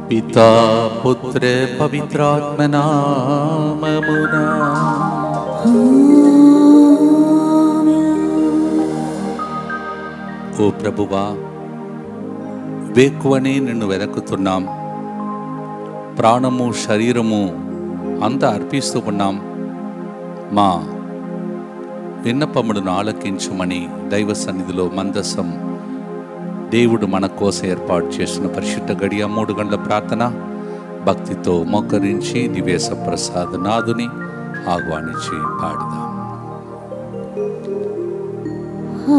పితా పుత్ర పవిత్రాత్మ నామమునా. ఓ ప్రభువా, వేకువనే నిన్ను వెతుకుతున్నాం. ప్రాణము శరీరము అంతా అర్పిస్తూ ఉన్నాం. మా విన్నపములను ఆలకించమని దైవ సన్నిధిలో మందసం దేవుడు మన కోసం ఏర్పాటు చేసిన పరిశుద్ధ గడియ 3 గంటల ప్రార్థన భక్తితో మోకరించి దివ్యేశ ప్రసాద నాదుని ఆహ్వానించి పాడుదాం.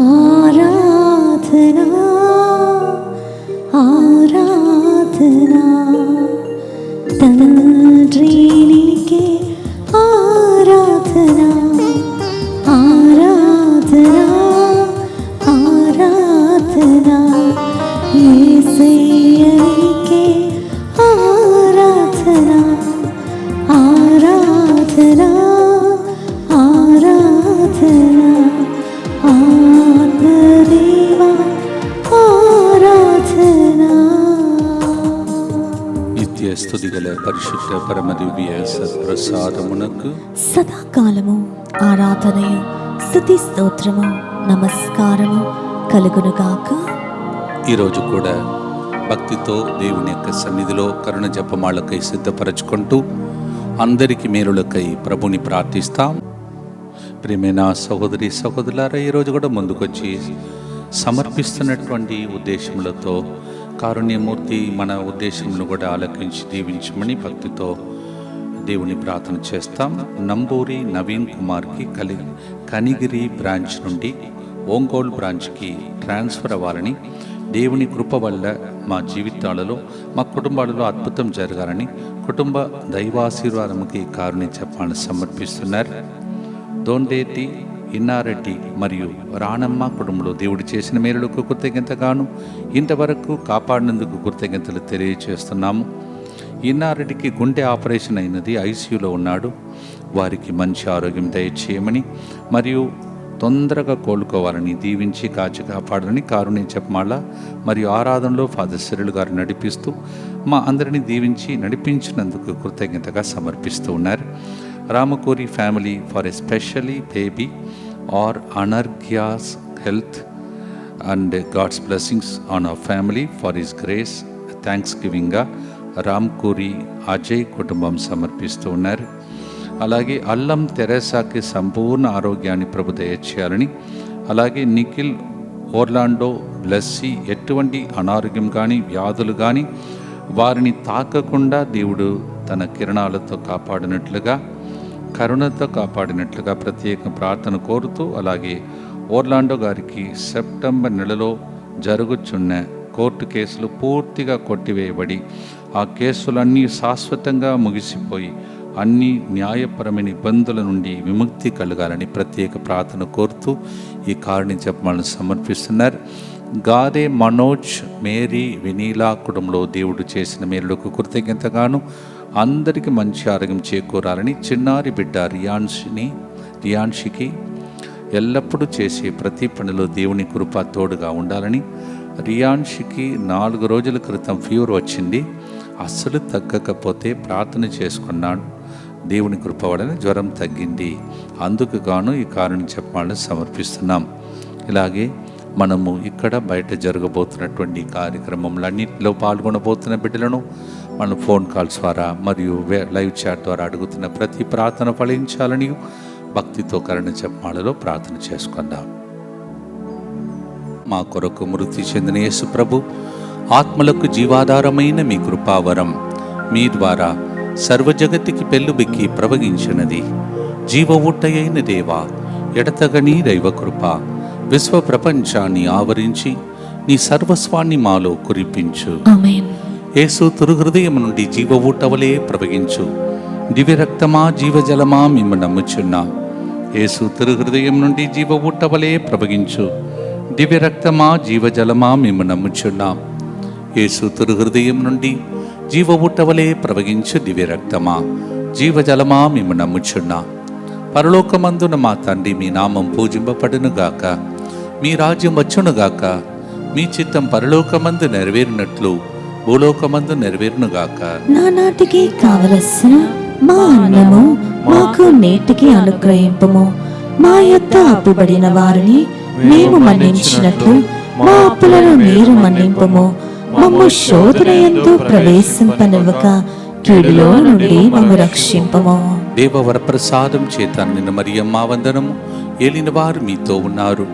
ఆరాధనా ఆరాధనా తండ్రి నీకే ఆరాధనా ఆరాధనా ఆరాధనా యేసయ్య నీకే ఆరాధనా ఆరాధనా ఆరాధనా ఆత్మదేవా ఆరాధనా. నిత్య స్తుతిగల పరిశుద్ధ పరమ దివ్య సత్ప్రసాదమునకు సదాకాలము ఆరాధనయు స్తుతి స్తోత్రము నమస్కారము కలుగునుగాక. ఈరోజు కూడా భక్తితో దేవుని యొక్క సన్నిధిలో కరుణ జపమాలకై సిద్ధపరచుకుంటూ అందరికి మేలులకై ప్రభుని ప్రార్థిస్తాం. ప్రియమైన సహోదరి సహోదరులారా, ఈరోజు కూడా ముందుకొచ్చి సమర్పిస్తున్నటువంటి ఉద్దేశములతో కారుణ్యమూర్తి మన ఉద్దేశములను కూడా ఆలకించి దీవించమని భక్తితో దేవుని ప్రార్థన చేస్తాం. నంబూరి నవీన్ కుమార్కి కనిగిరి బ్రాంచ్ నుండి ఒంగోలు బ్రాంచ్కి ట్రాన్స్ఫర్ అవ్వాలని, దేవుని కృప వల్ల మా జీవితాలలో మా కుటుంబాలలో అద్భుతం జరగాలని కుటుంబ దైవాశీర్వాదముకి కారుణ్య చెప్పాలని సమర్పిస్తున్నారు. దోండేటి ఇన్నారెడ్డి మరియు రాణమ్మ కుటుంబంలో దేవుడు చేసిన మేలులకు కృతజ్ఞతగాను ఇంతవరకు కాపాడినందుకు కృతజ్ఞతలు తెలియజేస్తున్నాము. ఇన్నారెడ్డికి గుండె ఆపరేషన్ అయినది, ఐసీయూలో ఉన్నాడు. వారికి మంచి ఆరోగ్యం దయచేయమని మరియు తొందరగా కోలుకోవాలని దీవించి కాచి కాపాడని కారుణ్య చెప్పమాల మరియు ఆరాధనలో ఫాదర్ సిరిల్ గారు నడిపిస్తూ మా అందరినీ దీవించి నడిపించినందుకు కృతజ్ఞతగా సమర్పిస్తూ ఉన్నారు. Ramakori family for especially baby R Anarghya's health and God's blessings on our family for his grace thanks గివింగ్గా రామ్కూరి అజయ్ కుటుంబం సమర్పిస్తూ ఉన్నారు. అలాగే అల్లం తెరేసాకి సంపూర్ణ ఆరోగ్యాన్ని ప్రభు దయచేయాలని, అలాగే నిఖిల్ ఓర్లాండో బ్లెస్సీ ఎటువంటి అనారోగ్యం కానీ వ్యాధులు కానీ వారిని తాకకుండా దేవుడు తన కిరణాలతో కాపాడినట్లుగా కరుణతో కాపాడినట్లుగా ప్రత్యేక ప్రార్థన కోరుతూ, అలాగే ఓర్లాండో గారికి సెప్టెంబర్ నెలలో జరుగుచున్న కోర్టు కేసులు పూర్తిగా కొట్టివేయబడి ఆ కేసులన్నీ శాశ్వతంగా ముగిసిపోయి అన్ని న్యాయపరమైన ఇబ్బందుల నుండి విముక్తి కలగాలని ప్రత్యేక ప్రార్థన కోరుతూ ఈ కారుణ్య జపమాలను సమర్పిస్తున్నారు. గాదే మనోజ్, మేరీ, వినీలా కుటుంబంలో దేవుడు చేసిన మేలులకు కృతజ్ఞతగాను అందరికీ మంచి ఆరోగ్యం చేకూరాలని, చిన్నారి బిడ్డ రియాన్షికి ఎల్లప్పుడూ చేసే ప్రతి పనిలో దేవుని కృప తోడుగా ఉండాలని, రియాన్షికి 4 రోజుల క్రితం ఫీవర్ వచ్చింది, అస్సలు తగ్గకపోతే ప్రార్థన చేసుకున్నాడు, దేవుని కృప వలన జ్వరం తగ్గింది, అందుకు గాను ఈ కారుణ్య జపమాలను సమర్పిస్తున్నాం. ఇలాగే మనము ఇక్కడ బయట జరగబోతున్నటువంటి కార్యక్రమంలన్నింటిలో పాల్గొనబోతున్న బిడ్డలను మన ఫోన్ కాల్స్ ద్వారా మరియు లైవ్ చాట్ ద్వారా అడుగుతున్న ప్రతి ప్రార్థన ఫలించాలని భక్తితో కారుణ్య జపమాలలో ప్రార్థన చేసుకుందాం. మా కొరకు మృతి చెందిన యేసు ప్రభు ఆత్మలకు జీవాధారమైన మీ కృపావరం మీ ద్వారా సర్వజగతికి పెళ్ళుబెక్కి ప్రవగించినది. జీవ ఊటయైన దేవా, ఎడతగని దైవకృప విశ్వ ప్రపంచాన్ని ఆవరించి నీ సర్వస్వాన్ని మాలో కురిపించు. యేసు తురుహృదయం నుండి జీవ ఊటవలే ప్రవగించు. దివ్య రక్తమా జీవజలమా మిమ్మ నమ్ముచున్నా. యేసు తురుహృదయం నుండి జీవ ఊటవలే ప్రవగించు. దివ్య రక్తమా జీవజలమా మిమ్మ నమ్ముచున్నా. యేసు తురుహృదయం నుండి జీవ ఊటవలే ప్రవగించు. దివ్య రక్తమా జీవజలమా మిమ్మ నమ్ముచున్నా. పరలోకమందున మా తండ్రి, మీ నామం పూజింపబడునుగాక, మీ రాజ్యం వచ్చునుగాక, మీ చిత్తం పరలోకమందు నెరవేరినట్లు భూలోకమందు నెరవేరునుగాక. నానాటికి కావలసిన మా అన్నము మాకు నేటికి అనుగ్రహింపము. మా యొద్ద అప్పుబడిన వారిని మేము మన్నించినట్లు మా అప్పులను మీరు మన్నింపము. మమ్ము శోధన యందు ప్రవేశింపనివ్వక కీడులో నుండి మమ్ము రక్షింపము. దేవ వరప్రసాదం చేత నిన్న మరియమ్మ వందనము. ఏలిన వారు మీతో ఉన్నారు,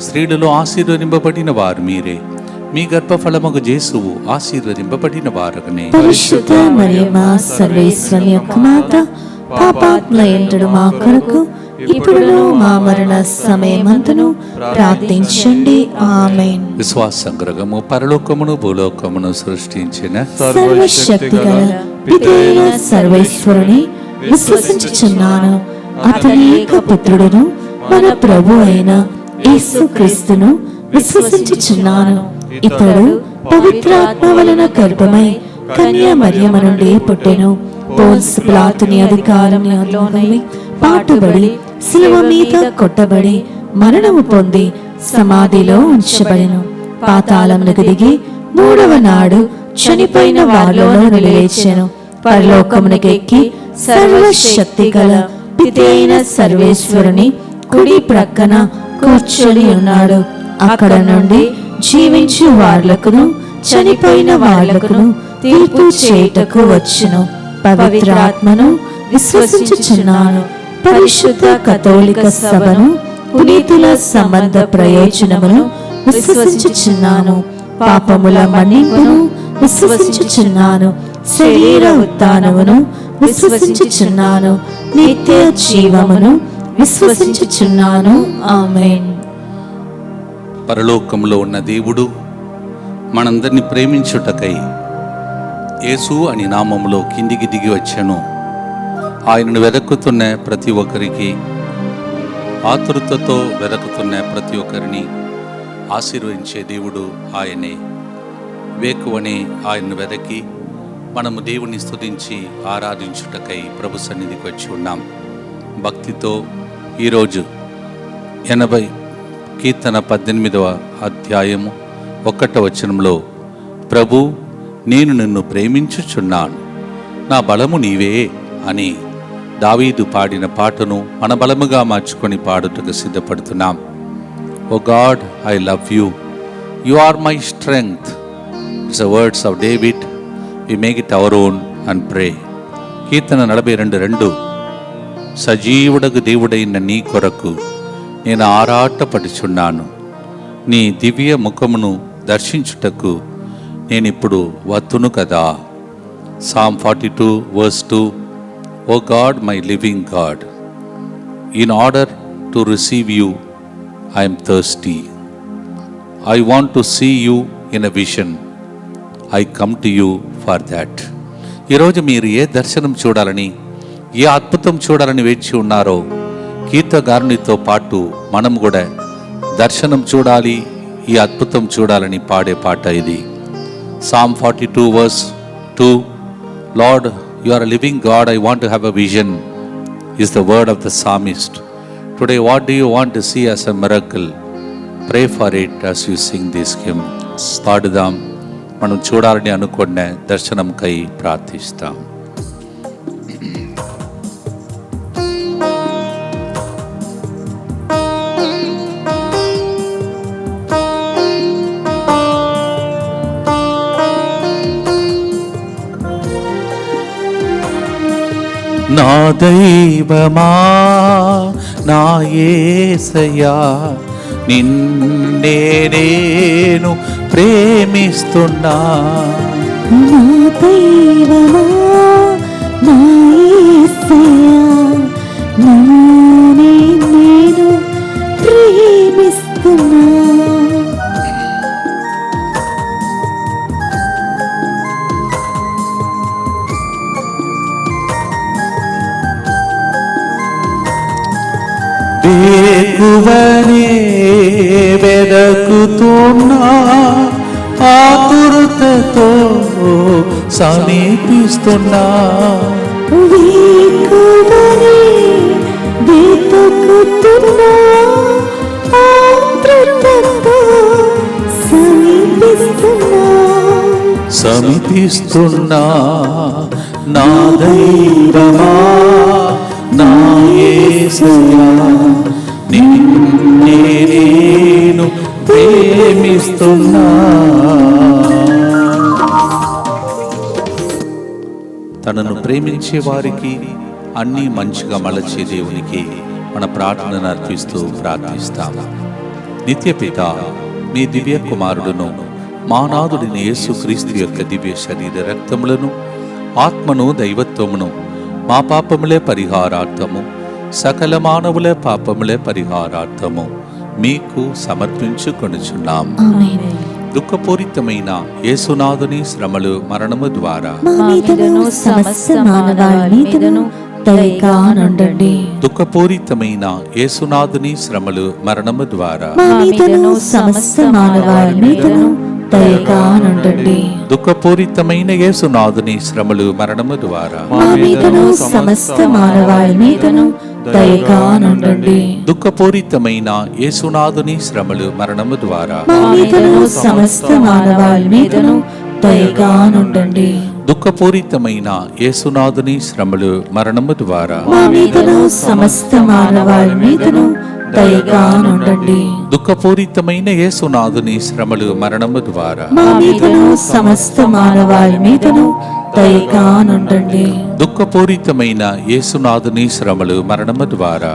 స్త్రీలలో ఆశీర్వదింపబడిన వారు మీరే. మీ గర్భఫలమగు యేసువు ఆశీర్వదింపబడిన వారగనే. పరిశుద్ధ మరియమ్మ సర్వేశ్వరి యొక్క మాత, పాపాత్మయంతుడు మా కొరకు ఇప్పుడు మా మరణ సమయమందును ప్రార్థించండి. ఆమేన్. విశ్వాస సంగ్రహము పరలోకమును భూలోకమును సృష్టించిన సర్వశక్తి గల పితైన సర్వేశ్వరుని విశ్వసించుచున్నాను. అతని ఏకపుత్రుడును మన ప్రభు అయిన యేసుక్రీస్తును విశ్వసించుచున్నాను. ఇతడు పవిత్రాత్మ వలన గర్భమై కన్య మరియమ్మ నుండి పుట్టెను. పోన్సు పిలాతుని అధికారంలోని పాటుబడి శిలువ మీద కొట్టబడి మరణము పొంది సమాధిలో ఉంచబడెను. పాతాళమునకు దిగి మూడవ నాడు చనిపోయిన వారిలో నిలిచెను. పరలోకమునకు ఎక్కి సర్వశక్తి గల పితైన సర్వేశ్వరుని కుడి ప్రక్కన కూర్చొని ఉన్నాడు. అక్కడ నుండి జీవించు వార్లకును చనిపోయిన వార్లకును తీర్పు చేయుటకు వచ్చును. పవిత్రాత్మను విశ్వసించుచున్నాను. పరిశుద్ధ కథోలిక సభను, పునీతుల సంబంధ ప్రయోజనమును విశ్వసించుచున్నాను. పాపముల మన్నింపును విశ్వసించుచున్నాను. శరీర ఉత్థానమును విశ్వసించుచున్నాను. నిత్య జీవమును విశ్వసించుచున్నాను. ఆమేన్. పరలోకంలో ఉన్న దేవుడు మనందరినీ ప్రేమించుటకై యేసు అని నామములో కిందికి దిగి వచ్చాను. ఆయనను వెదకుతున్న ప్రతి ఒక్కరికి, ఆతురతతో వెదకుతున్న ప్రతి ఒక్కరిని ఆశీర్వదించే దేవుడు ఆయనే. వేకువనే ఆయన్ను వెదకి మనము దేవుని స్తుతించి ఆరాధించుటకై ప్రభు సన్నిధికి వచ్చి ఉన్నాం. భక్తితో ఈరోజు 80 కీర్తన 18వ అధ్యాయము 1వ వచనంలో, ప్రభు నేను నిన్ను ప్రేమించుచున్నాను, నా బలము నీవే అని దావీదు పాడిన పాటను మన బలముగా మార్చుకొని పాడుటకు సిద్ధపడుతున్నాం. Oh God, I love you, you are my strength. It's the words of David. We make it our own and pray. కీర్తన 42:2, సజీవుడకు దేవుడైన నీ కొరకు నేను ఆరాటపడుచున్నాను, నీ దివ్య ముఖమును దర్శించుటకు నేనిప్పుడు వత్తును కదా. Psalm 42:2, O God, my living God, in order to receive you, I am thirsty. I want to see you in a vision. I come to you for that. ఈరోజు మీరు ఏ దర్శనం చూడాలని, ఏ అద్భుతం చూడాలని వేచి ఉన్నారో, కీర్తగారునితో పాటు మనం కూడా దర్శనం చూడాలి, ఈ అద్భుతం చూడాలని పాడే పాట ఇది. Psalm 42:2, Lord, you are a living God, I want to have a vision, is the word of the psalmist. Today, what do you want to see as a miracle? Pray for it as you sing this hymn. పాడుదాం. మనం చూడాలని అనుకున్న దర్శనంకై ప్రార్థిస్తాం. నా దైవమా, నా యేసయ్యా, నిన్నే నేను ప్రేమిస్తున్నా. నా దైవమా, నా యేసయ్యా, నిన్నే నేను ప్రేమిస్తున్నా. వేకువనే వెదకుతున్నా, ఆతురతతో సమీపిస్తున్నా. వేకువనే వెదకుతున్నా, ఆతురతతో సమీపిస్తున్నా. సమీపిస్తున్నా నా దైవమా నా యేసయ్యా నిన్నే నేను ప్రేమిస్తున్నా. తనను ప్రేమించే వారికి అన్నీ మంచిగా మలచే దేవునికి మన ప్రార్థనను అర్పిస్తూ ప్రార్థిస్తాము. నిత్యపిత మీ దివ్య కుమారుడును మా నాథుడిని యేసుక్రీస్తు యొక్క దివ్య శరీర రక్తములను ఆత్మను దైవత్వమును మా పాపములే పరిహారార్థము సకల మానవుల పాపములే పరిహారార్థము మీకు సమర్పించుకొనుచున్నాం. దుఃఖపూరితమైన యేసునాథుని శ్రమలు మరణము ద్వారా దుఃఖపూరితమైన యేసునాథుని శ్రమలు మరణము ద్వారా దుఃఖపూరితమైన యేసునాథుని శ్రమలు మరణము ద్వారా దుఃఖపూరితమైన యేసునాథుని శ్రమలు మరణము ద్వారా దుఃఖపూరితమైన యేసునాథుని శ్రమలు మరణము ద్వారా దుఃఖపూరితమైన యేసునాథుని శ్రమలు మరణము ద్వారా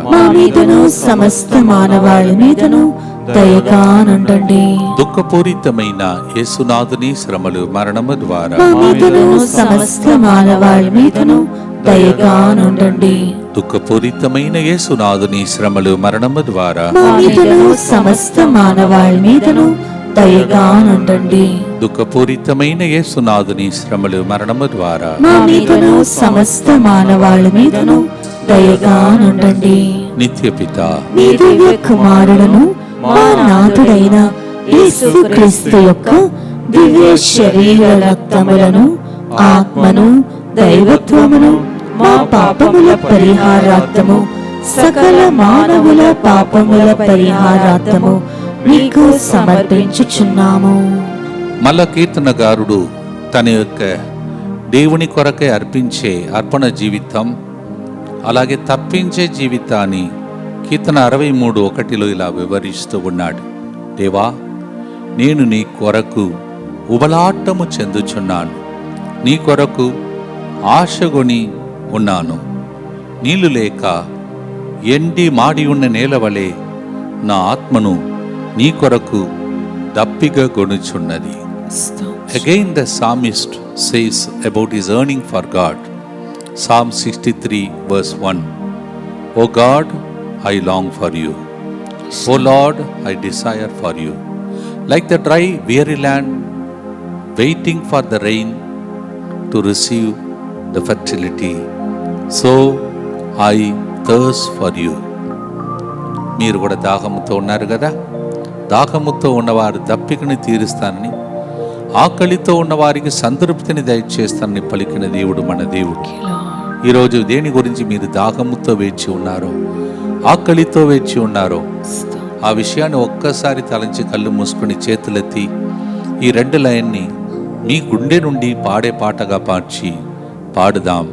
దుఃఖపూరితమైన యేసునాథుని శ్రమలు మరణము ద్వారా దుఃఖపూరితమైన యేసునాథుని శ్రమలు మరణము ద్వారా దుఃఖపూరితమైన యేసునాథుని శ్రమలు మరణము ద్వారా దుఃఖపూరితమైన యేసునాథుని శ్రమలు మరణము ద్వారా నిత్యపిత మీ దివ్య కుమారులను మా నాథుడైన యేసుక్రీస్తు యొక్క దివ్య శరీర రక్తములను ఆత్మను దైవత్వమును మా పాపముల పరిహారార్థము సకల మానవుల పాపముల పరిహారార్థము మీకు సమర్పించుచున్నాము. మల్ల కీర్తనగారుడు తన యొక్క దేవుని కొరకై అర్పించే అర్పణ జీవితం అలాగే తప్పించే జీవితాన్ని కీర్తన 63:1 ఇలా వివరిస్తూ ఉన్నాడు. దేవా, నేను నీ కొరకు ఉబలాటము చెందుచున్నాను, నీ కొరకు ఆశగొని ఉన్నాను. నీళ్లు లేక ఎండి మాడి ఉన్న నేల వలె నా ఆత్మను నీ కొరకు దప్పిగా గొనుచున్నది. Again the psalmist says about his yearning for God. Psalm 63:1. O God, I long for you. O Lord, I desire for you. Like the dry, weary land, waiting for the rain to receive the fertility, so I thirst for you. మీరు కూడా దాహముతో ఉన్నారు కదా? దాహముతో ఉన్నవారు దప్పికని తీరుస్తానని, ఆకలితో ఉన్నవారికి సంతృప్తిని దయచేస్తానని పలికిన దేవుడు మన దేవుడు. ఈరోజు దేని గురించి మీరు దాహముతో వేచి ఉన్నారో, ఆకలితో వేచి ఉన్నారో, ఆ విషయాన్ని ఒక్కసారి తలంచి కళ్ళు మూసుకుని చేతులెత్తి ఈ 2 లైన్ని మీ గుండె నుండి పాడే పాటగా పాడ్చి పాడుదాం.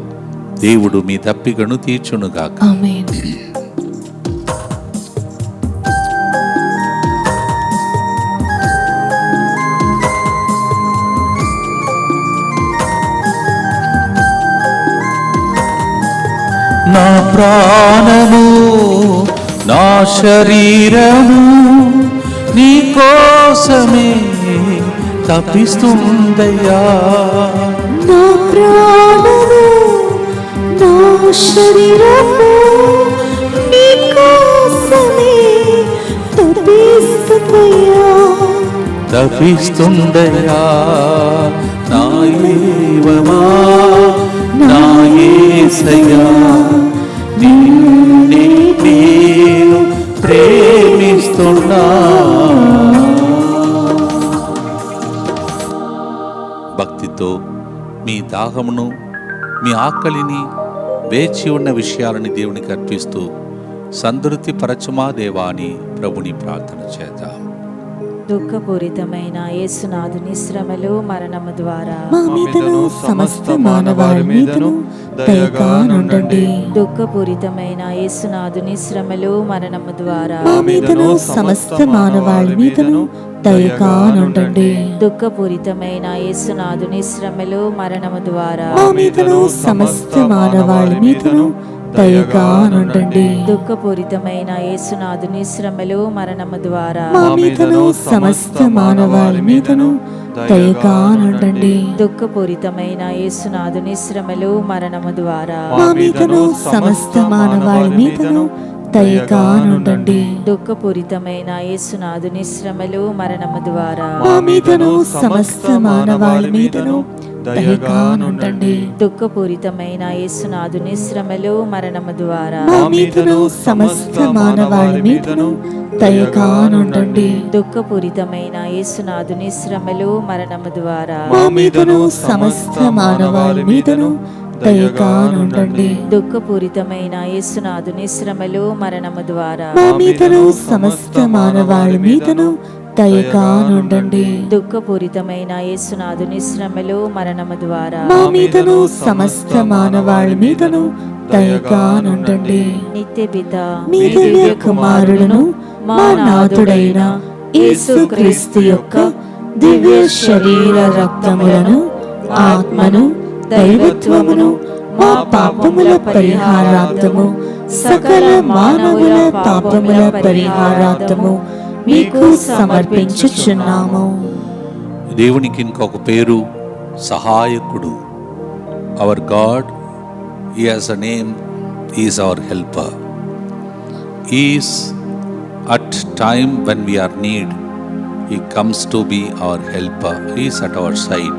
దేవుడు మీ దప్పికను తీర్చునుగాక. ఆమేన్. నా ప్రాణము నా శరీరము నీ కోసమే తపిస్తుందయ్యా. నా ప్రాణము నా శరీరము నీ కోసమే తపిస్తుందయ్యా. నా దైవమా నా యేసయ్యా నిన్నే నేను ప్రేమిస్తున్నా. భక్తితో మీ దాహమును మీ ఆకలిని వేచి ఉన్న విషయాలని దేవునికి అర్పిస్తూ సంతృప్తి పరచుమా దేవా అని ప్రభుని ప్రార్థన చేద్దాం. దుఃఖపూరితమైన యేసునాథుని శ్రమలు మరణము ద్వారా మా మీదను సమస్త మానవాళి మీదను దయగా నుండండి. దుఃఖపూరితమైన యేసునాథుని శ్రమలు మరణము ద్వారా మా మీదను సమస్త మానవాళి మీదను దయగా నుండండి. దుఃఖపూరితమైన యేసునాథుని శ్రమలు మరణము ద్వారా మా మీదను సమస్త మానవాళి మీదను దయగా నుండండి. దుఃఖపూరితమైన యేసునాథుని శ్రమలు మరణము ద్వారా మా మీదను సమస్త మానవాళి మీదను దయగా నుండండి. దుఃఖపూరితమైన యేసునాథుని శ్రమలు మరణము ద్వారా మా మీదను సమస్త మానవాళి మీదను దయగా నుండండి. దుఃఖపూరితమైన యేసునాథుని శ్రమలు మరణము ద్వారా మా మీదను సమస్త మానవాళి మీదను దయగా నుండండి. దుఃఖపూరితమైన యేసునాథుని శ్రమలు మరణము ద్వారా మా మీదను సమస్త మానవాళి మీదను దయగా నుండండి. దుఃఖపూరితమైన యేసునాథుని శ్రమలు మరణము ద్వారా మా మీదను సమస్త మానవాళి మీదను దయగా నుండండి. దుఃఖపూరితమైన యేసునాథుని శ్రమలు మరణము ద్వారా మా మీదను సమస్త మానవాళి మీదను దయగా నుండండి. దుఃఖపూరితమైన యేసునాథుని శ్రమలు మరణము ద్వారా మా మీదను సమస్త మానవాళి మీదను దయగా నుండండి. నిత్య పిత మీ దివ్య కుమారులను మా నాథుడైన యేసుక్రీస్తు యొక్క దివ్య శరీర రక్తములను ఆత్మను దైవత్వమును మా పాపముల పరిహారార్థము సకల మానవుల పాపముల పరిహారార్థము మీకు సమర్పించుచున్నాము. దేవునికి ఇంకొక పేరు సహాయకుడు. Our God, he has a name, is our helper. Is at time when we are need, he comes to be our helper. Is at our side.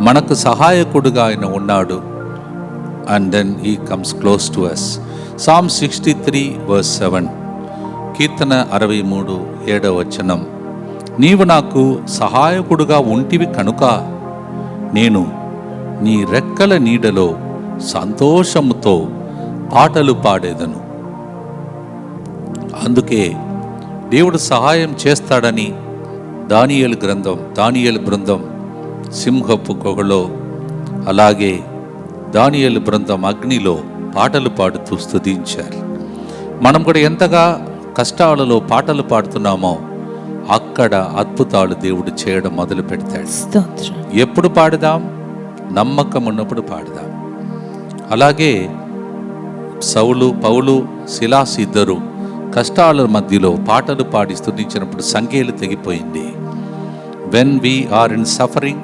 మనకు సహాయకుడుగా ఆయన ఉన్నాడు. And then he comes close to us. Psalm 63 verse 7, కీర్తన 63 7వ వచనం. నీవు నాకు సహాయకుడుగా ఉంటివి కనుక నేను నీ రెక్కల నీడలో సంతోషముతో పాటలు పాడేదను. అందుకే దేవుడు సహాయం చేస్తాడని దానియేలు బృందం సింహపు గుహలో, అలాగే దానియేలు బృందం అగ్నిలో పాటలు పాడుతూ స్తుతించారు. మనం కూడా ఎంతగా కష్టాలలో పాటలు పాడుతున్నామో అక్కడ అద్భుతాలు దేవుడు చేయడం మొదలు పెడతాడు. ఎప్పుడు పాడదాం? నమ్మకం ఉన్నప్పుడు పాడదాం. అలాగే పౌలు సిలాస్ ఇద్దరు కష్టాల మధ్యలో పాటలు పాడి స్తుతించినప్పుడు సంఖ్యలు తెగిపోయింది. When we are in suffering,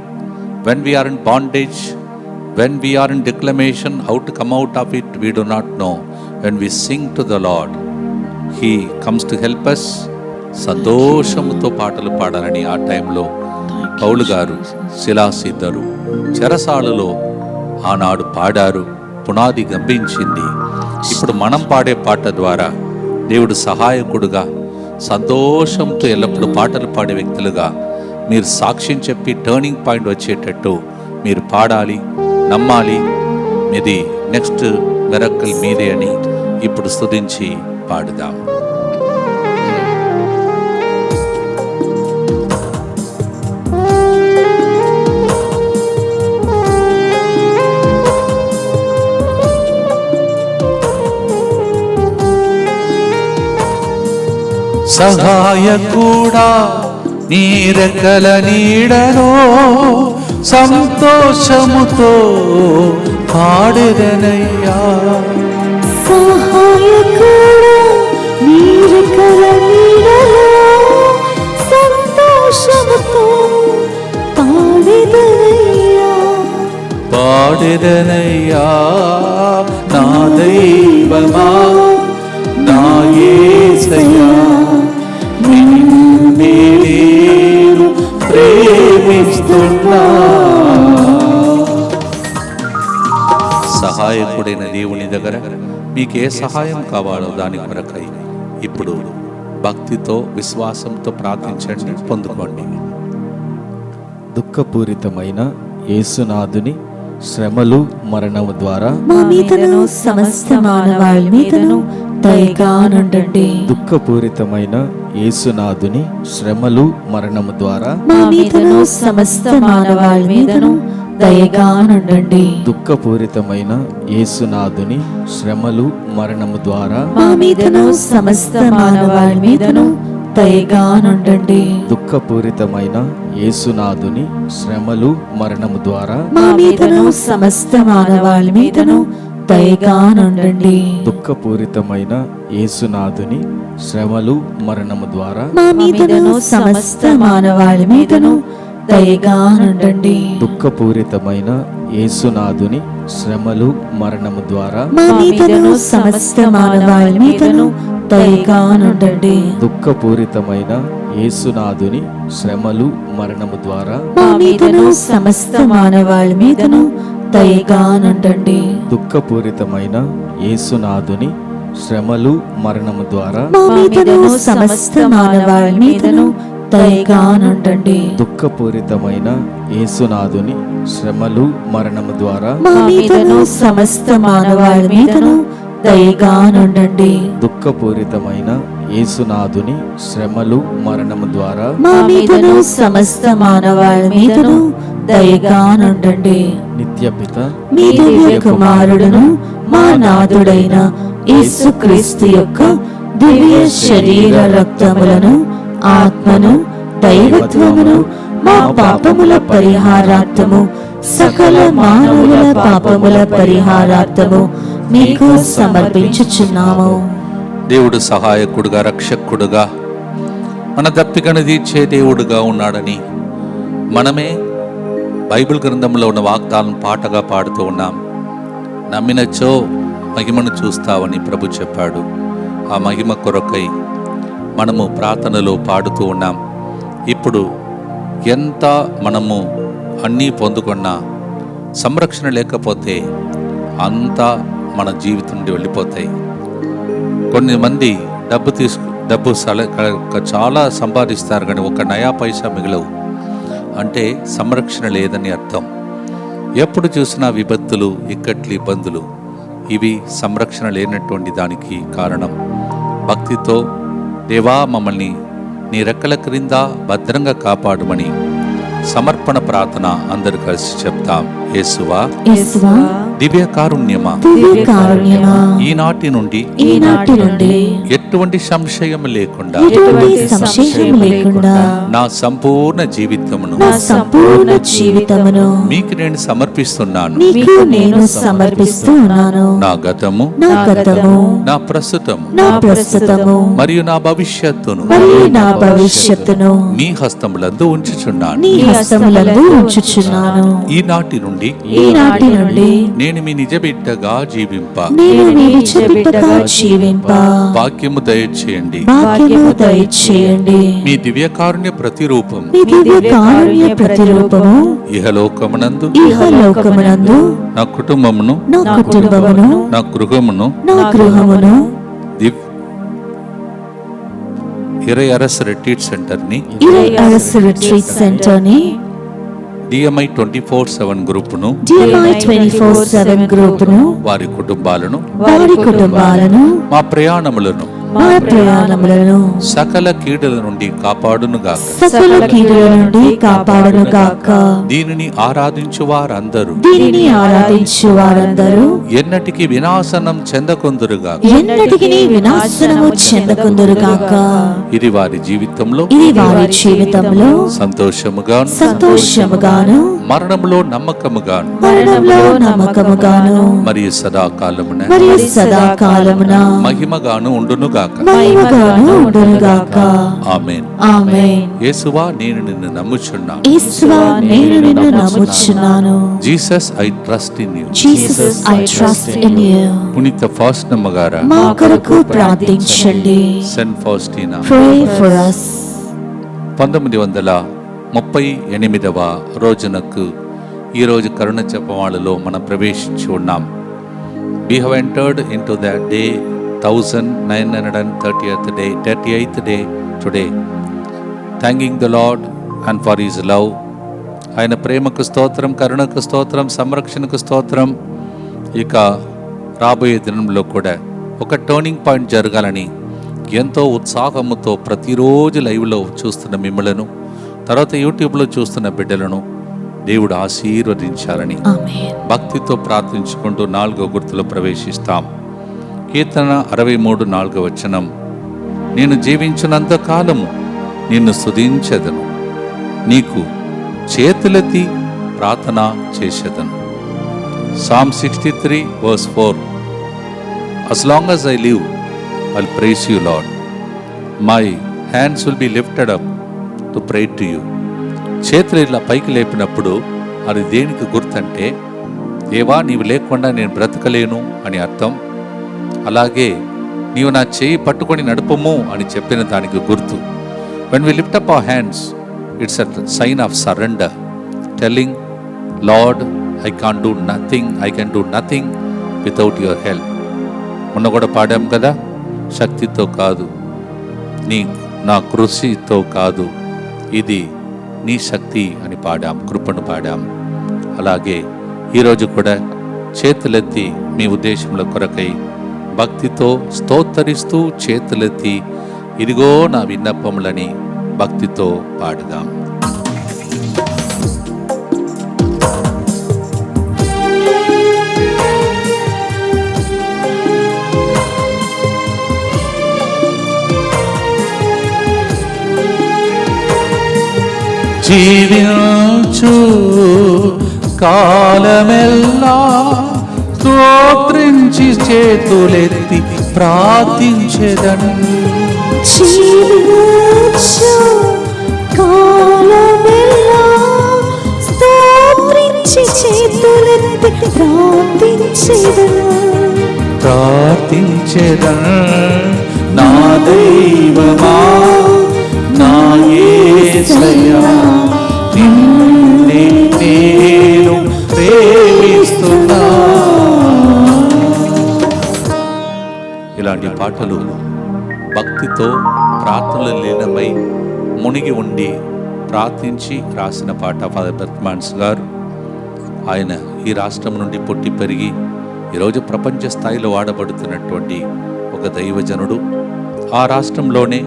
when we are in bondage, when we are in declamation, how to come out of it, we do not know. When we sing to the Lord, He comes to help us. సంతోషముతో పాటలు పాడాలని ఆ టైంలో పౌలు గారు, Silas ఇద్దరు చెరసాలలో ఆనాడు పాడారు. పునాది గంభించింది. ఇప్పుడు మనం పాడే పాట ద్వారా దేవుడు సహాయకుడుగా, సంతోషంతో ఎల్లప్పుడూ పాటలు పాడే వ్యక్తులుగా మీరు సాక్ష్యం చెప్పి టర్నింగ్ పాయింట్ వచ్చేటట్టు మీరు పాడాలి, నమ్మాలి. ఇది నెక్స్ట్ మిరకల్ మీదే అని ఇప్పుడు స్తుతించి పాడుదాం. సహాయకుడా నీ రెక్కల నీడలో సంతోషముతో పాడెదనయ్యా. సహాయకుడా నీ రెక్కల నీడలో సంతోషముతో పాడెదనయ్యా. పాడెదనయ్యా నా దైవమా, నా యేసయ్యా, నిన్నే నేను ప్రేమిస్తున్నా. సహాయకుడైన దేవుని దగ్గర మీకు ఏ సహాయం కావాలో దాని కొరకై ఇప్పుడు భక్తితో విశ్వాసంతో ప్రార్థించండి, పొందుకోండి. దుఃఖపూరితమైన యేసునాథుని శ్రమలు మరణము ద్వారా మా మీదను సమస్త మానవాళి మీదను దయగానుండండి. దుఃఖపూరితమైన యేసునాథుని శ్రమలు మరణము ద్వారా మా మీదను సమస్త మానవాళి మీదను దయగానుండండి. దుఃఖపూరితమైన యేసునాథుని శ్రమలు మరణము ద్వారా మా మీదను సమస్త మానవాళి మీదను దయగానుండండి. దుఃఖపూరితమైన యేసునాథుని శ్రమలు మరణము ద్వారా మా మీదను సమస్త మానవాళి మీదను దయగానుండండి. దుఃఖపూరితమైన యేసునాథుని శ్రమలు మరణము ద్వారా మా మీదను సమస్త మానవాళి మీదను దయగానుండండి. దుఃఖపూరితమైన యేసునాథుని శ్రమలు మరణము ద్వారా మా మీదను సమస్త మానవాళి మీదను దయగానుండండి. దుఃఖపూరితమైన యేసునాథుని శ్రమలు మరణము ద్వారా మా మీదను సమస్త మానవాళి మీదను దయగానుండండి. దుఃఖపూరితమైన యేసునాథుని శ్రమలు మరణము ద్వారా మా మీదను సమస్త మానవాళి మీదను దయగానుండండి. దుఃఖపూరితమైన యేసునాథుని శ్రమలు మరణము ద్వారా మా మీదను సమస్త మానవాళి మీదను దయగానుండండి. దుఃఖపూరితమైన యేసునాథుని శ్రమలు మరణము ద్వారా మా మీదను సమస్త మానవాళి మీదను దయగానుండండి. నిత్యపిత మీ దివ్య కుమారుడును మా నాథుడైన యేసుక్రీస్తు యొక్క దివ్య శరీర రక్తములను, ఆత్మను, దైవత్వమును మా పాపముల పరిహారార్థము, సకల మానవుల పాపముల పరిహారార్థము మీకు సమర్పించుచున్నాము. దేవుడు సహాయకుడుగా, రక్షకుడుగా, మన దప్పికను తీర్చే దేవుడుగా ఉన్నాడని మనమే బైబిల్ గ్రంథంలో ఉన్న వాగ్దానం పాటగా పాడుతూ ఉన్నాం. నమ్మినచో మహిమను చూస్తావని ప్రభు చెప్పాడు. ఆ మహిమ కొరకై మనము ప్రార్థనలో పాడుతూ ఉన్నాం. ఇప్పుడు ఎంత మనము అన్నీ పొందుకున్నా సంరక్షణ లేకపోతే అంతా మన జీవితం నుండి వెళ్ళిపోతాయి. కొంతమంది డబ్బు చాలా సంపాదిస్తారు, కానీ ఒక నయా పైసా మిగలవు. అంటే సంరక్షణ లేదని అర్థం. ఎప్పుడు చూసినా విపత్తులు, ఇక్కట్లు, ఇబ్బందులు, ఇవి సంరక్షణ లేనటువంటి దానికి కారణం. భక్తితో దేవా మమ్మల్ని నీ రెక్కల క్రింద భద్రంగా కాపాడుమని సమర్పణ ప్రార్థన అందరు కలిసి చెప్తాం. యేసువా, యేసువా, దివ్య కారుణ్యమా, దివ్య కారుణ్యమా, ఈనాటి నుండి ఎటువంటి సంశయం లేకుండా నా సంపూర్ణ జీవితమును మీకు నేను సమర్పిస్తున్నాను. నా గతము, నా ప్రస్తుతము మరియు నా భవిష్యత్తును నీ హస్తములందు ఉంచుచున్నాను. ఈనాటి నుండి నేను మీ నిజ బిడ్డగా జీవింప వాక్యము దయచేయండి. మీ దివ్య కారుణ్య ప్రతిరూపము ఇహలోకమునందు నా కుటుంబమును, నా గృహమును ఇరై అరస్ రిట్రీట్ సెంటర్ని DMI 24/7 గ్రూపును, వారి కుటుంబాలను, మా ప్రయాణములను సకల కీడుల నుండి కాపాడునుగాక. దీనిని ఆరాధించు వారందరూ ఎన్నటికి వినాశనం చెందకుందురుగాక. ఇది వారి జీవితంలో సంతోషముగాను, మరణంలో నమ్మకముగాను మరియు సదాకాలమున మహిమగాను ఉండునుగాక. ఆమేన్. యేసువా, నేను నిన్ను నమ్ముచున్నాను. Jesus, I trust in you. పునీత ఫాస్టినా గారు మా కొరకు ప్రార్థించండి. Saint Faustina. Pray for us. 1938వ రోజునకు ఈరోజు కరుణ జపమాలలో మనం ప్రవేశించి ఉన్నాం. We have entered into the day 1938th day today, thanking the Lord and for His love. ఆయన ప్రేమకు స్తోత్రం, కరుణకు స్తోత్రం, సంరక్షణకు స్తోత్రం. ఇక రాబోయే దినంలో కూడా ఒక టర్నింగ్ పాయింట్ జరగాలని ఎంతో ఉత్సాహముతో ప్రతిరోజు లైవ్లో చూస్తున్న మిమ్మలను, తర్వాత యూట్యూబ్లో చూస్తున్న బిడ్డలను దేవుడు ఆశీర్వదించాలని ఆమేన్. భక్తితో ప్రార్థించుకుంటూ 4వ గుర్తులో ప్రవేశిస్తాం. కీర్తన 63:4 నేను జీవించినంత కాలము నిన్ను స్తుతించెదను, నీకు చేతులెత్తి ప్రార్థన చేసేదను. Psalm 63:4 As long as I live, I'll praise you, Lord. My hands will be lifted up to pray to you. చేతులు ఇలా పైకి లేపినప్పుడు అది దేనికి గుర్తంటే, దేవా నీవు లేకుండా నేను బ్రతకలేను అని అర్థం. అలాగే నీవు నా చేయి పట్టుకొని నడుపము అని చెప్పిన దానికి గుర్తు. When we lift up our hands, it's a sign of surrender, telling, Lord, I can do nothing without your help. మొన్న కూడా పాడాం కదా, శక్తితో కాదు, నా కృషితో కాదు, ఇది నీ శక్తి అని పాడాం, కృపను పాడాం. అలాగే ఈరోజు కూడా చేతులెత్తి మీ ఉద్దేశంలో కొరకై భక్తితో స్తోత్తరిస్తూ చేతులెత్తి ఇదిగో నా విన్నపములని భక్తితో పాడుదాం. జీవించు కాలమెల్లా స్తోత్రించి చేతులెత్తి ప్రార్థించెదను. జీవించు కాలమెల్లా స్తోత్రించి చేతులెత్తి ప్రార్థించెదను. నా దైవమా, నా యేసయ్యా, నిన్నే నేను ప్రేమిస్తున్నా. ఇలాంటి పాటలు భక్తితో ప్రార్థనలు లీనమై మునిగి ఉండి ప్రార్థించి రాసిన పాట ఫాదర్ బెర్త్మాన్స్ గారు. ఆయన ఈ రాష్ట్రం నుండి పుట్టి పెరిగి ఈరోజు ప్రపంచ స్థాయిలో వాడబడుతున్నటువంటి ఒక దైవజనుడు. ఆ రాష్ట్రంలోనే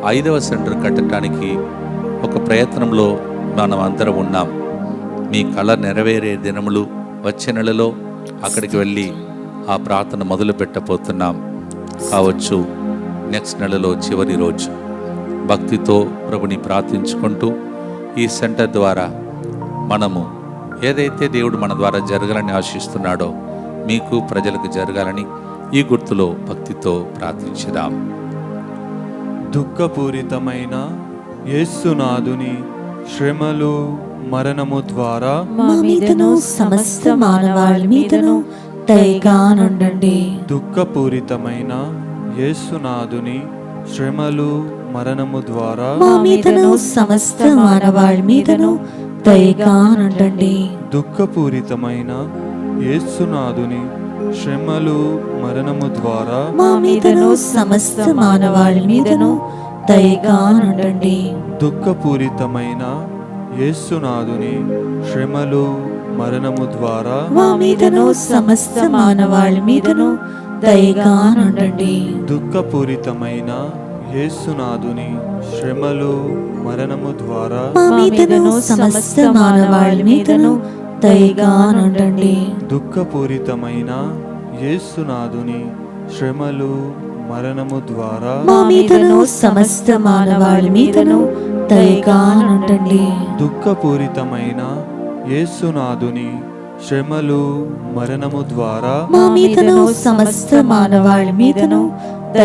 5వ సెంటర్ కట్టడానికి ఒక ప్రయత్నంలో మనం అందరం ఉన్నాం. మీ కళ నెరవేరే దినములు వచ్చే నెలలో అక్కడికి వెళ్ళి ఆ ప్రార్థన మొదలు పెట్టబోతున్నాం. కావచ్చు నెక్స్ట్ నెలలో చివరి రోజు భక్తితో ప్రభుని ప్రార్థించుకుంటూ ఈ సెంటర్ ద్వారా మనము ఏదైతే దేవుడు మన ద్వారా జరగాలని ఆశిస్తున్నాడో మీకు ప్రజలకు జరగాలని ఈ గుర్తులో భక్తితో ప్రార్థించుదాం. దుఃఖపూరితమైన యేసునాథుని శ్రమలు మరణము ద్వారా మా మీదను సమస్త మానవాళి మీదను దయగా నుండండి. దుఃఖపూరితమైన యేసునాథుని శ్రమలు మరణము ద్వారా మా మీదను సమస్త మానవాళి మీదను దయగా నుండండి. దుఃఖపూరితమైన యేసునాథుని శ్రమలు మరణము ద్వారా మా మీదను సమస్త మానవాళి మీదను దయగా నుండండి. దుఃఖపూరితమైన యేసునాథుని శ్రమలు మరణము ద్వారా మా మీదను సమస్త మానవాళి మీదను దయగా నుండండి. దుఃఖపూరితమైన యేసునాథుని శ్రమలు మరణము ద్వారా మా మీదను సమస్త మానవాళి మీదను దయగా నుండండి. దుఃఖపూరితమైన యేసునాథుని శ్రమలు మరణము ద్వారా మా మీదను సమస్త మానవాళి మీదను దయగా నుండండి. దుఃఖపూరితమైన యేసునాథుని శ్రమలు మరణము ద్వారా మా మీదను సమస్త మానవాళి మీదను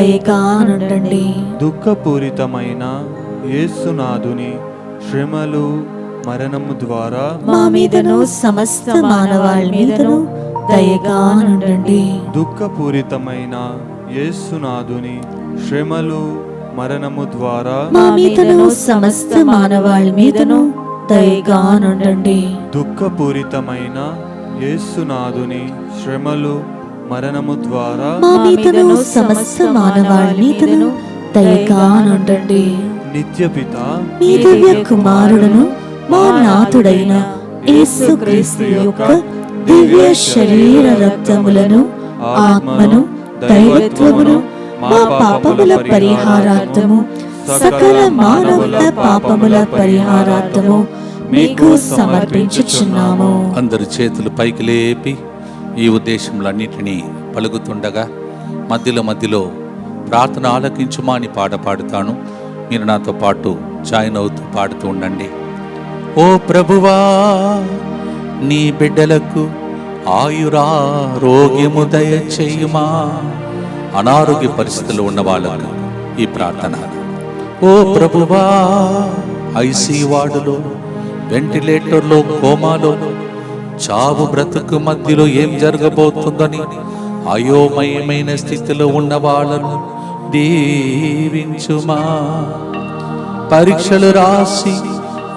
దయగా నుండండి. దుఃఖపూరితమైన యేసునాథుని శ్రమలు మరణము ద్వారా మా మీదను సమస్త మానవాళి మీదను దయగా నుండండి. దుఃఖపూరితమైన యేసునాథుని శ్రమలు మరణము ద్వారా మా మీదను సమస్త మానవాళి మీదను దయగా నుండండి. దుఃఖపూరితమైన యేసునాథుని శ్రమలు మరణము ద్వారా మా మీదను సమస్త మానవాళి మీదను దయగా నుండండి. నిత్యపిత మీ దివ్య కుమారుడును మా నాథుడైన యేసుక్రీస్తు యొక్క దివ్య శరీర రక్తములను ఆత్మను దైవత్వమును మా పాపముల పరిహారార్థము సకల మానవుల పాపముల పరిహారార్థము మీకు సమర్పించుచున్నాము. అందరి చేతులు పైకి లేపి ఈ ఉద్దేశములన్నిటినీ పలుకుతుండగా మధ్యలో ప్రార్థన ఆలకించుమా అని పాట పాడుతాను. మీరు నాతో పాటు జాయిన్ అవుతూ పాడుతూ ఉండండి. ఓ ప్రభువా, నీ బిడ్డలకు ఆయురారోగ్యము దయచేయుమా. అనారోగ్య పరిస్థితులు ఉన్న వాళ్ళకు ఈ ప్రార్థన. ఓ ప్రభువా, ఐసీ వార్డులో, వెంటిలేటర్లో, కోమాలో, చావు బ్రతుకు మధ్యలో ఏం జరగబోతుందని అయోమయమైన స్థితిలో ఉన్న వాళ్ళను దీవించుమా. పరీక్షలు రాసి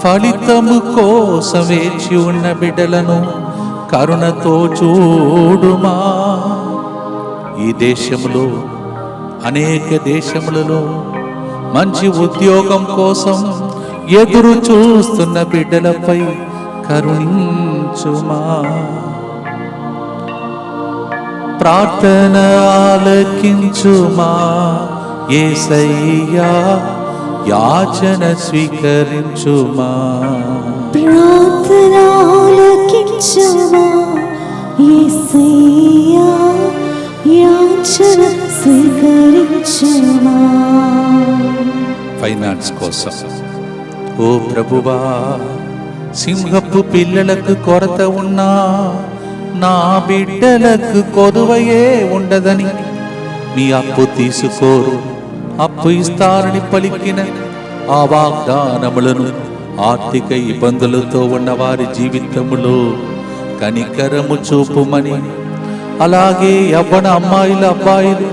ఫలితము కోసం వేచి ఉన్న బిడ్డలను కరుణతో చూడుమా. ఈ దేశంలో, అనేక దేశములలో మంచి ఉద్యోగం కోసం ఎదురు చూస్తున్న బిడ్డలపై కరుణించుమా. ప్రార్థన ఆలకించుమా. యేసయ్యా, యాచన స్వీకరించుమా. ప్రార్థన ఆలకించుమా. యేసయ్యా, యాచన స్వీకరించుమా. ఫైనాన్స్ కోసం. ఓ ప్రభువా, సింహపు పిల్లలకు కొరత ఉన్నా నా బిడ్డలకు కొదువయే ఉండదని మీ అప్పు తీసుకోరు, అప్పు ఇస్తారని పలికిన ఆ వాగ్దానములను ఆర్థిక ఇబ్బందులతో ఉన్న వారి జీవితములో కనికరము చూపుమని, అలాగే యవ్వన అమ్మాయిల అబ్బాయిలు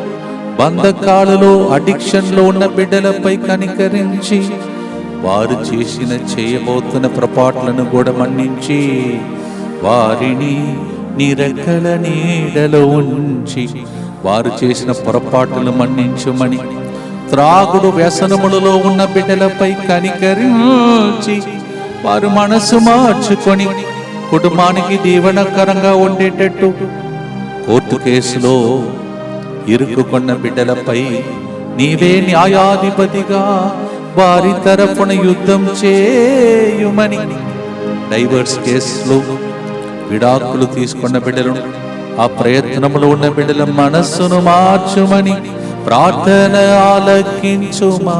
బంధకాలలో, అడిక్షన్లో ఉన్న బిడ్డలపై కనికరించి వారు చేయబోతున్న పొరపాట్లను కూడా మన్నించి వారిని నీ రెక్కల నీడలో ఉంచి వారు చేసిన పొరపాట్లను మన్నించుమని, త్రాగుడు వ్యసనములలో ఉన్న బిడ్డలపై కనికరించి వారు మనసు మార్చుకొని కుటుంబానికి దీవెనకరంగా ఉండేటట్టు, కోర్టు కేసులో ఇరుక్కున్న బిడ్డలపై నీవే న్యాయాధిపతిగా వారి తరపున యుద్ధం చేయుమని, డైవర్స్ కేసులో విడాకులు తీసుకున్న బిడ్డలను, ఆ ప్రయత్నంలో ఉన్న బిడ్డల మనస్సును మార్చుమని ప్రార్థన ఆలకించుమా.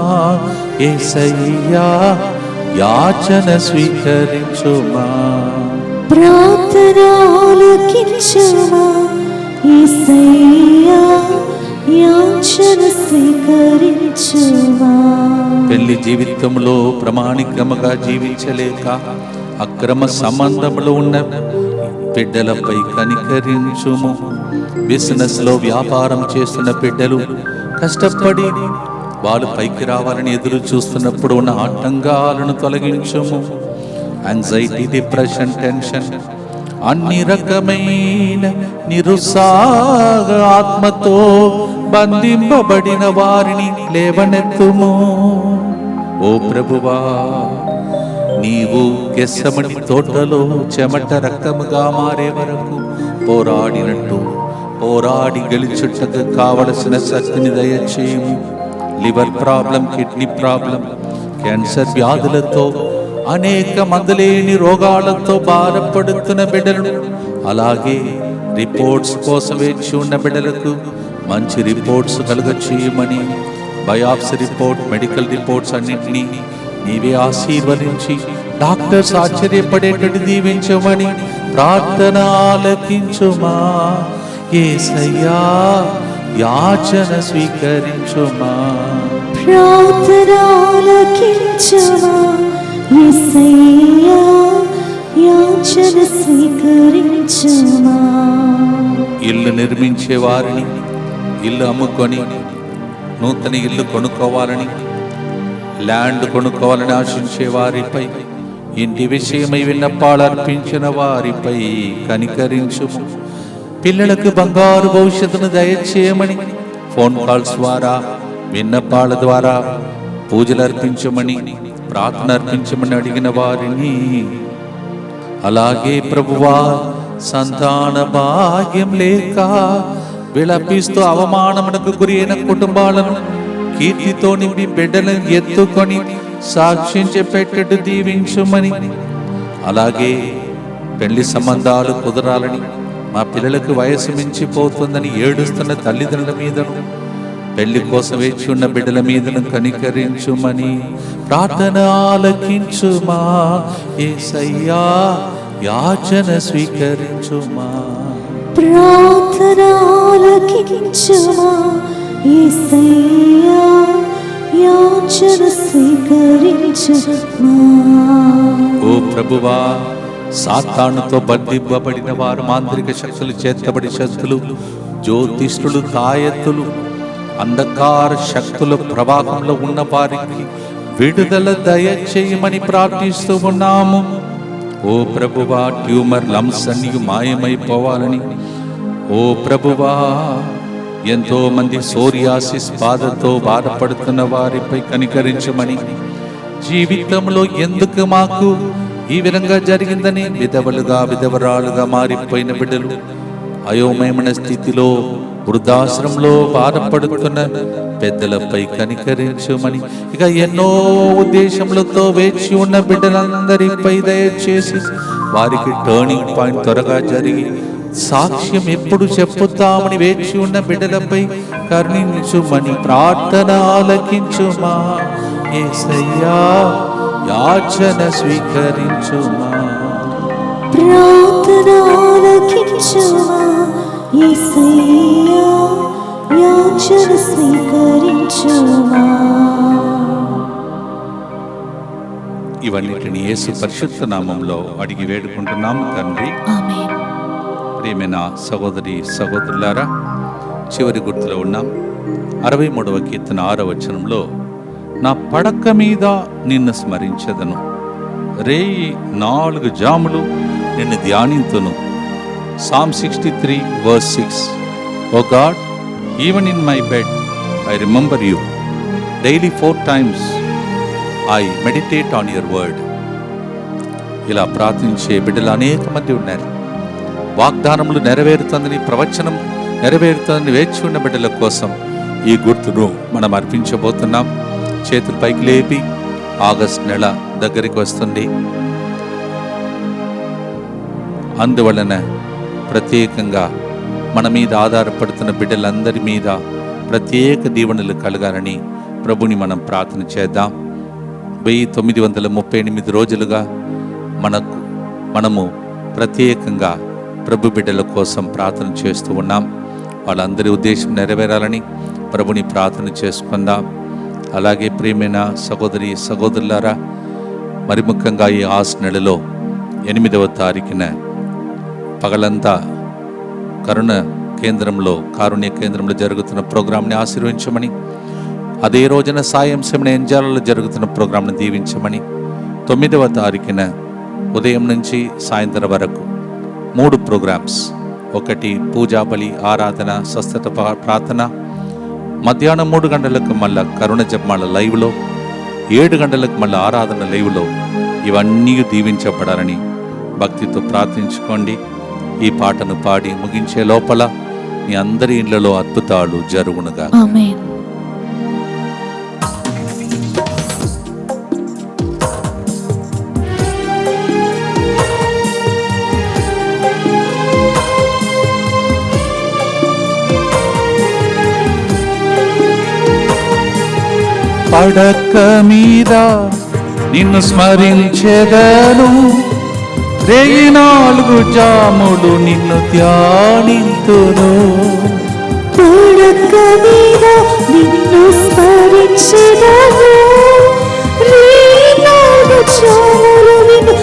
యేసయ్యా, యాచన స్వీకరించుమా. ప్రార్థన ఆలకించుమా. యేసయ్యా, యాచన స్వీకరించుమా. పెళ్లి జీవితంలో ప్రామాణికముగా జీవించలేక అక్రమ సంబంధంలో ఉన్న బిడ్డలపై కనికరించుము. బిజినెస్ లో వ్యాపారం చేస్తున్న బిడ్డలు కష్టపడి వాళ్ళు పైకి రావాలని ఎదురు చూస్తున్నప్పుడు ఉన్న ఆటంకాలను తొలగించుము. యాంగ్జైటీ, డిప్రెషన్, టెన్షన్, అన్ని రకమైన నిరుత్సాహ ఆత్మతో బంధింపబడిన వారిని లేవనెత్తుము. ఓ ప్రభువా, నీవు గెస్సమని తోటలో చెమట రక్తముగా మారే వరకు పోరాడినట్టు పోరాడి గెలుచుటకు కావలసిన శక్తిని దయచేయము. Liver problem, kidney problem, cancer వ్యాధులతో, అనేక మందులేని రోగాలతో బాధపడుతున్న బిడ్డలను, అలాగే రిపోర్ట్స్ కోసం వేచి ఉన్న బిడ్డలకు మంచి రిపోర్ట్స్ కలుగచేయమని, బయాప్సీ రిపోర్ట్, మెడికల్ రిపోర్ట్స్ అన్నింటినీ నీవే ఆశీర్వదించి డాక్టర్స్ ఆశ్చర్యపడేటట్టు దీవించమని ప్రార్థన ఆలకించుమా. యేసయ్యా, యాచన స్వీకరించుమా. ప్రార్థన ఆలకించుమా. యేసయ్యా, యాచన స్వీకరించుమా. ఇల్లు నిర్మించే వారిని, ఇల్లు అమ్ముకొని నూతన ఇల్లు కొనుక్కోవాలని, ల్యాండ్ కొనుక్కోవాలని ఆశించే వారిపై, ఇంటి విషయమై విన్నపాలు అర్పించిన వారిపై కనికరించు. పిల్లలకు బంగారు భవిష్యత్తును దయచేయమని ఫోన్ కాల్స్ ద్వారా, విన్నపాల ద్వారా పూజలు అర్పించమని, ప్రార్థన అర్పించమని అడిగిన వారిని, అలాగే ప్రభువా సంతాన భాగ్యం లేక విలపిస్తూ అవమానమునకు గురి అయిన కుటుంబాలను కీర్తితో నింపి బిడ్డలను ఎత్తుకొని సాక్ష్యం చెప్పేటట్టు దీవించుమని, అలాగే పెళ్లి సంబంధాలు కుదరాలని, మా పిల్లలకు వయసు మించిపోతుందని ఏడుస్తున్న తల్లిదండ్రుల మీదను, పెళ్లి కోసం వేచి ఉన్న బిడ్డల మీదను కనికరించుమని ప్రార్థన ఆలకించుమా యేసయ్యా, యాచన స్వీకరించుమా. ప్రార్థన ఆలకించుమా యేసయ్యా, యాచన స్వీకరించుమా. ఓ ప్రభువా, సాతానుతో బంధింపబడిన వారు, మాంత్రిక శక్తులు, చేతబడి శక్తులు, జ్యోతిష్ఠులు, తాయెత్తులు, అంధకార శక్తుల ప్రభావంలో ఉన్న వారికి విడుదల దయచేయమని ప్రార్థిస్తూ ఉన్నాము. ఓ ప్రభువా, ట్యూమర్, లంప్స్ అన్ని మాయమైపోవాలని, ఓ ప్రభువా, ఎంతో మంది సోరియాసిస్ బాధతో బాధపడుతున్న వారిపై కనికరించమని, జీవితంలో ఎందుకు మాకు ఈ విధంగా జరిగిందని విధవలుగా విధవరాలుగా మారిపోయిన బిడ్డలు, అయోమయమైన స్థితిలో వృద్ధాశ్రమంలో బాధపడుతున్న పెద్దలపై కనికరించమని, ఇక ఎన్నో ఉద్దేశములతో వేచి ఉన్న బిడ్డలందరిపై దయచేసి వారికి టర్నింగ్ పాయింట్ త్వరగా జరిగి సాక్ష్యం ఎప్పుడు చెప్పుతామని వేచి ఉన్న బిడ్డలపై కరుణించుమని ప్రార్థన ఆలకించుమా యేసయ్యా, యాచన స్వీకరించుమా. ప్రార్థన ఆలకించుమా యేసయ్యా, యాచన స్వీకరించుమా. ఇవన్నిటిని యేసు పరిశుద్ధ నామంలో అడిగి వేడుకుంటున్నాం తండ్రి, ఆమేన్. ప్రియమైన సహోదరి సహోదరులారా, చివరి గుర్తులో ఉన్నాం. 63వ కీర్తన 6వ వచనంలో, నా పడక మీద నిన్ను స్మరించదను, రేయి 4 జాములు నిన్ను ధ్యానింతును. Psalm 63 verse 6. O God, even in my bed I remember you. Daily 4 times I meditate on your word. ఇలా ప్రార్థించే బిడ్డలు అనేక మంది ఉన్నారు. వాగ్దానములు నెరవేరుతుందని, ప్రవచనం నెరవేరుతుందని వేచి ఉన్న బిడ్డల కోసం ఈ గుర్తును మనం అర్పించబోతున్నాం. చేతులు పైకి లేపి, ఆగస్ట్ నెల దగ్గరికి వస్తుంది. అందువలన ప్రత్యేకంగా మన మీద ఆధారపడుతున్న బిడ్డలందరి మీద ప్రత్యేక దీవెనలు కలగాలని ప్రభుని మనం ప్రార్థన చేద్దాం. 1938 రోజులుగా మనము ప్రత్యేకంగా ప్రభు బిడ్డల కోసం ప్రార్థన చేస్తూ ఉన్నాం. వాళ్ళందరి ఉద్దేశం నెరవేరాలని ప్రభుని ప్రార్థన చేసుకుందాం. అలాగే ప్రియమైన సహోదరి సహోదరులారా, మరి ముఖ్యంగా ఈ ఆగస్టు నెలలో 8వ తారీఖున పగలంతా కారుణ్య కేంద్రంలో జరుగుతున్న ప్రోగ్రాంని ఆశీర్వించమని, అదే రోజున సాయం సమయ ఎంజాలలో జరుగుతున్న ప్రోగ్రాంను దీవించమని, 9వ తారీఖున ఉదయం నుంచి సాయంత్రం వరకు 3 ప్రోగ్రామ్స్, ఒకటి పూజా బలి, ఆరాధన, స్వస్థత ప్రార్థన, మధ్యాహ్నం 3 గంటలకు మళ్ళా కరుణ జపమాల లైవ్లో, 7 గంటలకు మళ్ళీ ఆరాధన లైవ్లో, ఇవన్నీ దీవించబడాలని భక్తితో ప్రార్థించుకోండి. ఈ పాటను పాడి ముగించే లోపల మీ అందరి ఇళ్లలో అద్భుతాలు జరుగునుగా. ఆమేన్. పడక మీద నిన్ను స్మరించెదను, రేయి 4 జాములు నిన్ను ధ్యానింతును. పడక మీద నిన్ను స్మరించెదను, రేయి 4 జాములు నిన్ను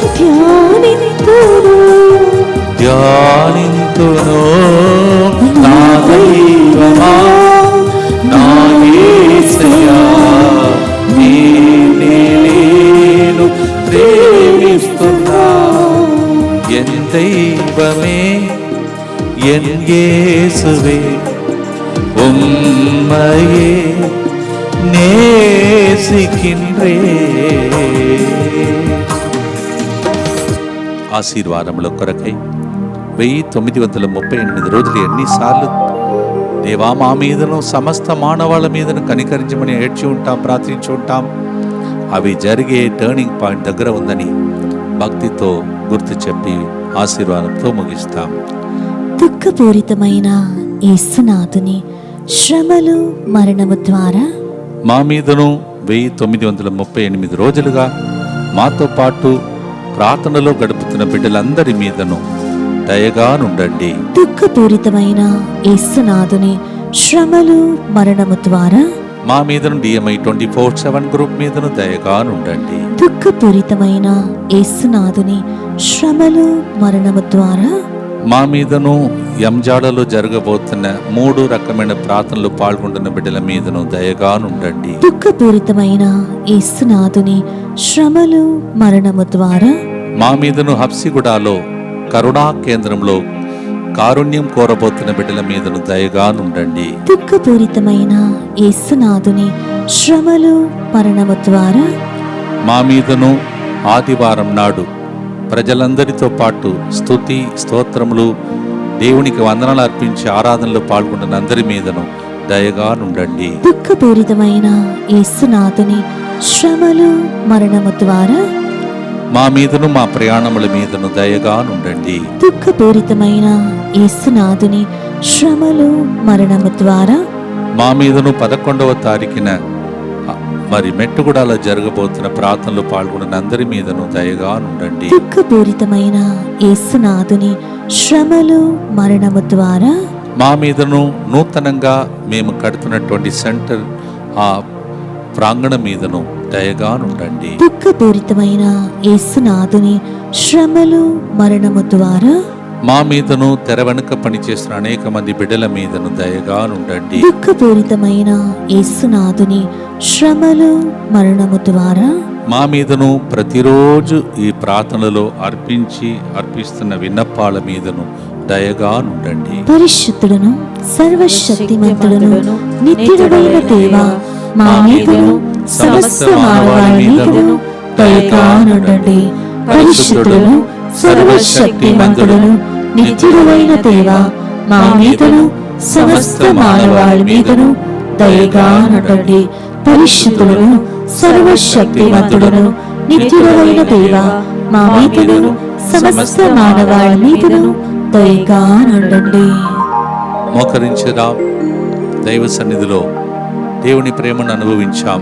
ధ్యానింతును. నా దైవమా, నా యేసయ్యా, నేను ప్రేమిస్తున్నా. ఎన్ దైవమే, ఎన్ యేసువే, ఉమ్మయే నేసికిన్రే. ఆశీర్వాదముల కొరకై 1938 రోజులు ఎన్నిసార్లు దేవా, మా మీదను సమస్త మానవాళి మీదను కనికరించమని ఏడ్చి ఉంటాం, ప్రార్థించి ఉంటాం. అవి జరిగే టర్నింగ్ పాయింట్ దగ్గర ఉందని భక్తితో గుర్తు చెప్పి ఆశీర్వాదంతో ముగిస్తాం. దుఃఖపూరితమైన యేసునాథుని శ్రమలు మరణము ద్వారా మా మీదను 1938 రోజులుగా మాతో పాటు ప్రార్థనలో గడుపుతున్న బిడ్డలందరి మీదను దయగా నుండండి. దుఃఖపూరితమైన యేసునాథుని శ్రమలు మరణము ద్వారా మా మీదను DMI 24/7 గ్రూప్ మీదను దయగా నుండండి. దుఃఖపూరితమైన యేసునాథుని శ్రమలు మరణము ద్వారా మా మీదను ఎంజాడలో జరగబోతున్న 3 రకమైన ప్రార్థనలు పాల్గొంటున్న బిడ్డల మీదను దయగా నుండండి. దుఃఖపూరితమైన యేసునాథుని శ్రమలు మరణము ద్వారా మా మీదను హబ్సిగూడలో కరుణా కేంద్రంలో కారుణ్యం కోరబోతున్న బిడ్డల మీదను దయగా నుండండి. దుఃఖపూరితమైన యేసునాథుని శ్రమలు మరణము ద్వారా మా మీదను ఆదివారం నాడు ప్రజలందరితో పాటు స్తుతి స్తోత్రములు దేవునికి వందనాలు అర్పించి ఆరాధనలో పాల్గొంటున్న అందరి మీదను దయగా నుండండి. దుఃఖపూరితమైన యేసునాథుని శ్రమలు మరణము ద్వారా మా మీదను మా ప్రయాణముల మీదను దయగా నుండండి. దుఃఖపూరితమైన యేసునాథుని శ్రమలు మరణము ద్వారా మా మీదను 11వ తారీఖున మరి మెట్టుగూడలో జరగబోతున్న ప్రార్థనలు పాల్గొన్న అందరి మీదను దయగా నుండండి. దుఃఖపూరితమైన యేసునాథుని శ్రమలు మరణము ద్వారా మా మీదను నూతనంగా మేము కడుతున్నటువంటి సెంటర్ ఆ ప్రాంగణం మీదను దయగా నుండండి. దుఃఖపూరితమైన యేసునాథుని శ్రమలు మరణము ద్వారా మా మీదను తెర వెనుక పనిచేస్తున్న అనేక మంది బిడ్డల మీదను దయగా నుండండి. దుఃఖపూరితమైన యేసునాథుని శ్రమలు మరణము ద్వారా మా మీదను ప్రతిరోజు ఈ ప్రార్థనలో అర్పిస్తున్న విన్నపాల మీదను దయగా నుండండి. పరిశుద్ధులను సర్వశక్తిమంతులను నిత్యుడైన దేవా, మా మీదను సమస్త మానవాళి మీదను దయగా నుండండి. పరిశుద్ధులను సర్వశక్తిమంతులను నిత్యుడైన దేవా, మా మీదను సమస్త మానవాళి మీదను దయగా నుండండి. పరిశుద్ధులను సర్వశక్తిమంతులను నిత్యుడైన దేవా, మా మీదను సమస్త మానవాళి మీదను దయగా నుండండి. మోకరించుదాం. దైవ సన్నిధిలో దేవుని ప్రేమను అనుభవించాం.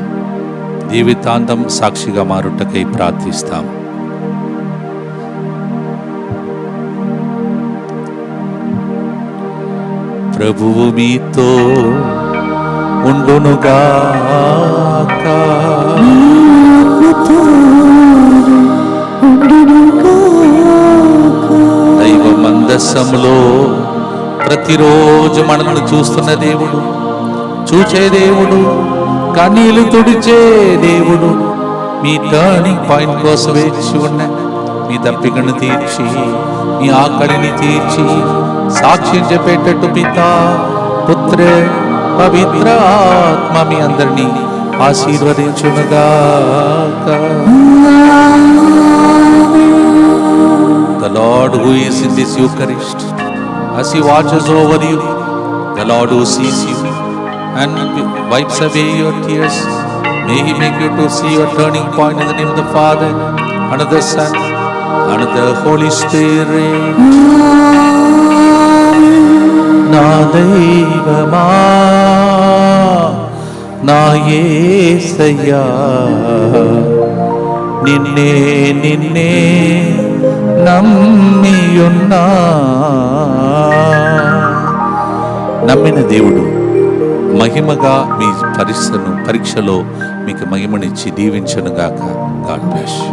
జీవితాంతం సాక్షిగా మారుటకై ప్రార్థిస్తాం. ప్రభువు మీతో ఉండునుగాక. దైవ మందస్సములో ప్రతిరోజు మనల్ని చూస్తున్న దేవుడు, చూచే దేవుడు, కన్నీళ్లు తుడిచే దేవుడు, మీ టర్నింగ్ పాయింట్ కోసం వేచి ఉన్న మీ దప్పికను తీర్చి మీ ఆకలిని తీర్చి సాక్ష్యం చెప్పేటట్టు పితా, పుత్ర, పవిత్ర ఆత్మ మీ అందరినీ ఆశీర్వదించునుగాక. The Lord who is in this Eucharist, as He watches over you, the Lord who sees you and wipes away your tears, may He make you to see your turning point in the name of the Father, and of the Son, and of the Holy Spirit. నా దైవమా, నా యేసయ్యా, నిన్నే నిన్నే నమ్మియున్నా. నమ్మిన దేవుడు మహిమగా మీ పరీక్షలో మీకు మహిమనిచ్చి దీవించునుగాక. God bless you.